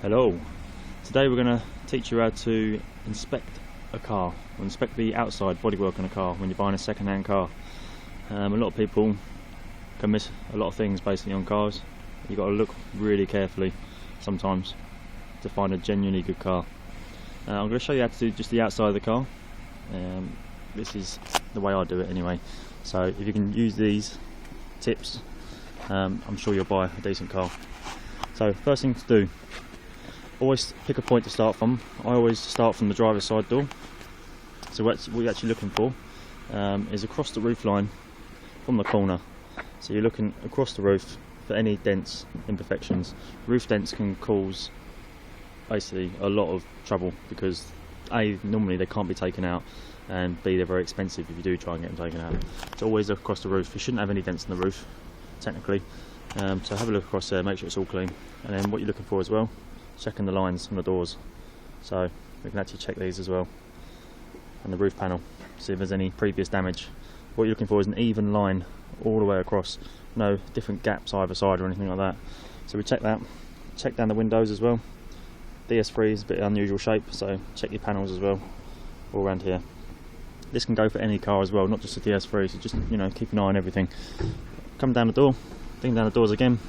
Hello. Today we're going to teach you how to inspect a car, or inspect the outside bodywork on a car when you're buying a second-hand car. A lot of people can miss a lot of things basically on cars. You've got to look really carefully sometimes to find a genuinely good car. I'm going to show you how to do just the outside of the car. This is the way I do it anyway. So if you can use these tips, I'm sure you'll buy a decent car. So first thing to do, always pick a point to start from. I always start from the driver's side door. So what you're actually looking for is across the roof line from the corner. So you're looking across the roof for any dents, imperfections. Roof dents can cause basically a lot of trouble because A, normally they can't be taken out, and B, they're very expensive if you do try and get them taken out. So always look across the roof. You shouldn't have any dents in the roof, technically. So have a look across there, make sure it's all clean. And then what you're looking for as well, checking the lines on the doors. So we can actually check these as well, and the roof panel, see if there's any previous damage. What you're looking for is an even line all the way across, no different gaps either side or anything like that. So we check that, check down the windows as well. DS3 is a bit unusual shape, so check your panels as well, all around here. This can go for any car as well, not just a DS3, so just keep an eye on everything. Come down the door, ding down the doors again,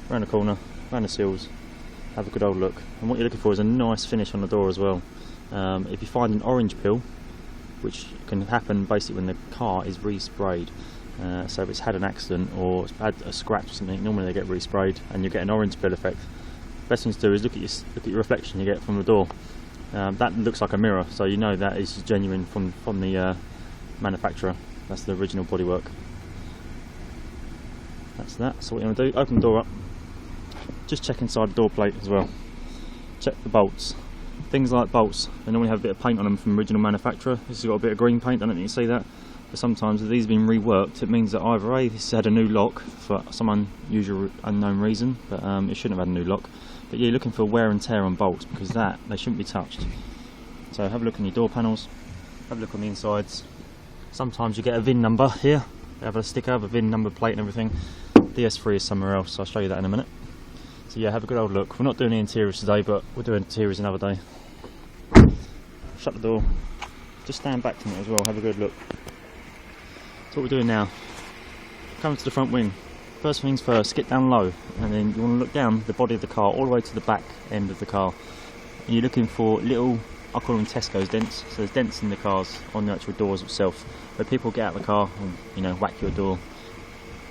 around the corner, around the seals, have a good old look. And what you're looking for is a nice finish on the door as well. If you find an orange peel, which can happen basically when the car is resprayed, so if it's had an accident or it's had a scratch or something, normally they get resprayed and you get an orange peel effect. Best thing to do is look at your reflection you get from the door. That looks like a mirror, so you know that is genuine from the manufacturer. That's the original bodywork. That's that. So what you want to do, open the door up, just check inside the door plate as well. Check the bolts. Things like bolts, they normally have a bit of paint on them from the original manufacturer. This has got a bit of green paint, I don't know if you can see that. But sometimes if these have been reworked, it means that either A, this had a new lock for some unusual, unknown reason, but it shouldn't have had a new lock. But yeah, you're looking for wear and tear on bolts, because they shouldn't be touched. So have a look on your door panels, have a look on the insides. Sometimes you get a VIN number here, they have a sticker, have a VIN number plate and everything. DS3 is somewhere else, so I'll show you that in a minute. So yeah, have a good old look. We're not doing the interiors today, but we're doing interiors another day. Shut the door, just stand back from it as well, have a good look. So what we're doing now, coming to the front wing. First things first, get down low, and then you want to look down the body of the car all the way to the back end of the car. And you're looking for little, I call them Tesco's dents. So there's dents in the cars on the actual doors itself, where people get out of the car and whack your door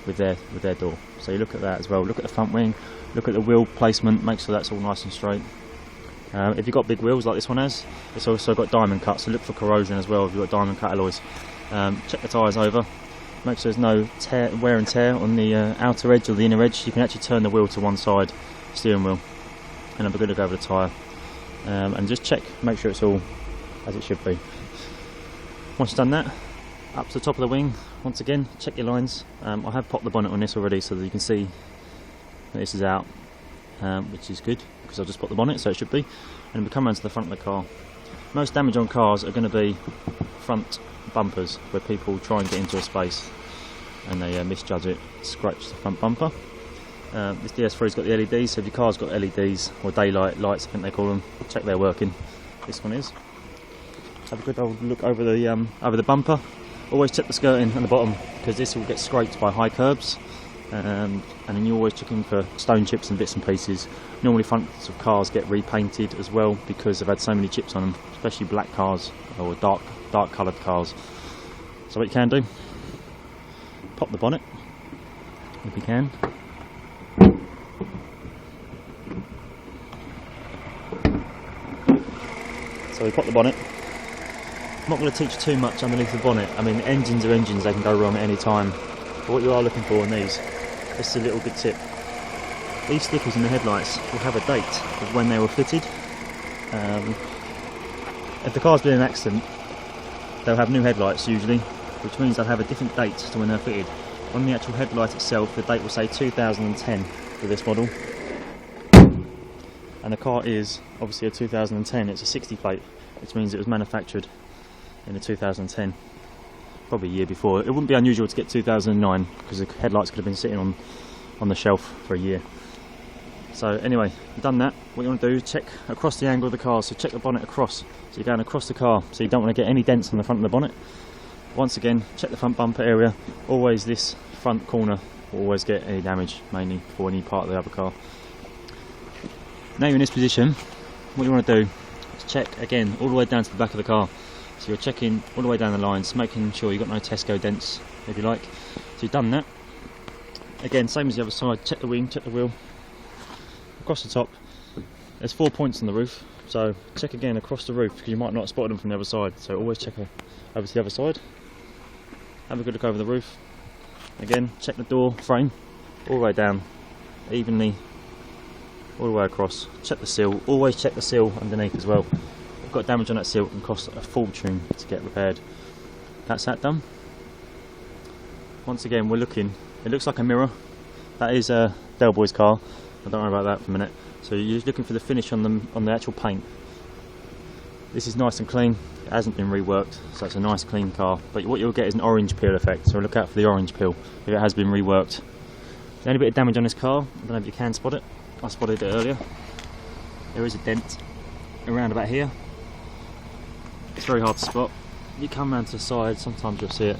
with their door. So you look at that as well. Look at the front wing, look at the wheel placement, make sure that's all nice and straight. If you've got big wheels like this one has, it's also got diamond cuts, so look for corrosion as well if you've got diamond cut alloys. Check the tyres over, make sure there's no wear and tear on the outer edge or the inner edge. You can actually turn the wheel to one side, steering wheel, and have a good look over the tyre. And just check, make sure it's all as it should be. Once you've done that, up to the top of the wing, once again, check your lines. I have popped the bonnet on this already so that you can see that this is out, which is good because I've just popped the bonnet, so it should be. And we come around to the front of the car. Most damage on cars are going to be front bumpers, where people try and get into a space and they misjudge it, scratch the front bumper. This DS3's got the LEDs, so if your car's got LEDs or daylight lights, I think they call them, check they're working. This one is. Have a good old look over the bumper. Always check the skirting on the bottom, because this will get scraped by high curbs, and then you're always checking for stone chips and bits and pieces. Normally fronts of cars get repainted as well because they've had so many chips on them, especially black cars or dark coloured cars. So what you can do, pop the bonnet if you can. So we pop the bonnet. I'm not going to teach too much underneath the bonnet. I mean, engines are engines, they can go wrong at any time. But what you are looking for in these, this is a little good tip. These stickers in the headlights will have a date of when they were fitted. If the car's been in an accident, they'll have new headlights usually, which means they'll have a different date to when they're fitted. On the actual headlight itself, the date will say 2010 for this model. And the car is obviously a 2010, it's a 60 plate, which means it was manufactured in the 2010, probably a year before. It wouldn't be unusual to get 2009 because the headlights could have been sitting on the shelf for a year. So anyway, you've done that. What you want to do is check across the angle of the car, so check the bonnet across. So you're going across the car, so you don't want to get any dents on the front of the bonnet. Once again, check the front bumper area. Always this front corner will always get any damage, mainly for any part of the other car. Now you're in this position, what you want to do is check again all the way down to the back of the car. So you're checking all the way down the lines, making sure you've got no Tesco dents, if you like. So you've done that. Again, same as the other side, check the wing, check the wheel. Across the top, there's 4 points on the roof, so check again across the roof because you might not have spotted them from the other side, so always check over to the other side. Have a good look over the roof. Again, check the door frame all the way down, evenly, all the way across. Check the seal, always check the seal underneath as well. If you've got damage on that seal, it can cost a fortune to get repaired. That's that done. Once again, we're looking, it looks like a mirror. That is Del Boy's car. Don't worry about that for a minute. So you're just looking for the finish on the actual paint. This is nice and clean. It hasn't been reworked, so it's a nice clean car. But what you'll get is an orange peel effect. So look out for the orange peel if it has been reworked. The only bit of damage on this car, I don't know if you can spot it. I spotted it earlier. There is a dent around about here. It's very hard to spot. You come around to the side, sometimes you'll see it.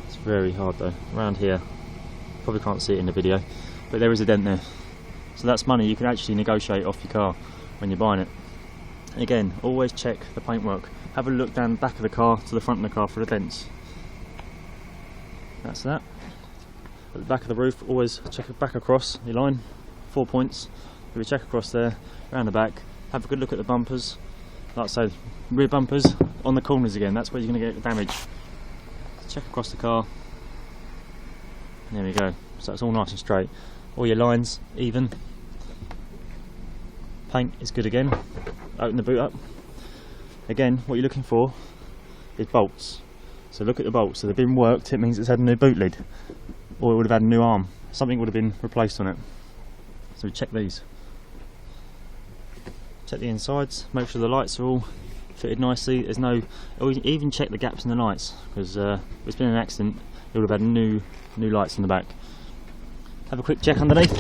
It's very hard though. Around here, probably can't see it in the video, but there is a dent there. So that's money you can actually negotiate off your car when you're buying it. Again, always check the paintwork. Have a look down the back of the car to the front of the car for the dents. That's that. At the back of the roof, always check it back across your line. 4 points. If you check across there, around the back, have a good look at the bumpers. Like I say, rear bumpers on the corners again, that's where you're going to get the damage. Check across the car. There we go. So it's all nice and straight. All your lines even. Paint is good again. Open the boot up. Again, what you're looking for is bolts. So look at the bolts. So they've been worked, it means it's had a new boot lid. Or it would have had a new arm. Something would have been replaced on it. So check these. Check the insides, make sure the lights are all fitted nicely. There's no, even check the gaps in the lights, because if it's been an accident, it would have had new lights in the back. Have a quick check underneath.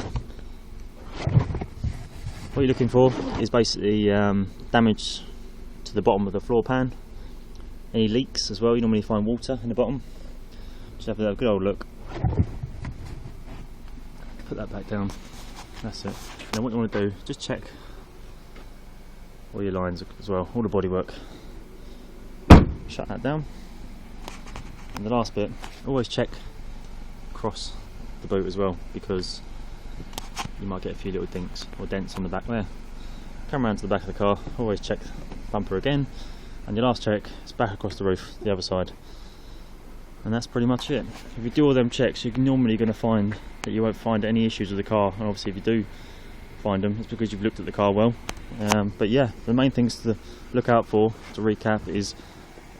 What you're looking for is basically damage to the bottom of the floor pan. Any leaks as well, you normally find water in the bottom. Just have a good old look. Put that back down. That's it. Now what you want to do, just check all your lines as well, all the bodywork. Shut that down. And the last bit, always check across the boot as well, because you might get a few little dinks or dents on the back there. Come around to the back of the car, always check the bumper again, and your last check is back across the roof, the other side. And that's pretty much it. If you do all them checks, you're normally going to find that you won't find any issues with the car, and obviously if you do find them, it's because you've looked at the car well. But yeah, the main things to look out for, to recap, is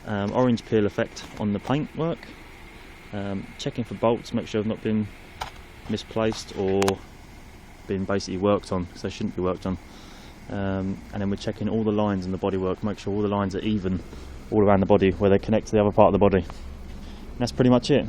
orange peel effect on the paintwork, checking for bolts, make sure they've not been misplaced or been basically worked on, because they shouldn't be worked on. And then we're checking all the lines in the bodywork, make sure all the lines are even all around the body where they connect to the other part of the body. And that's pretty much it.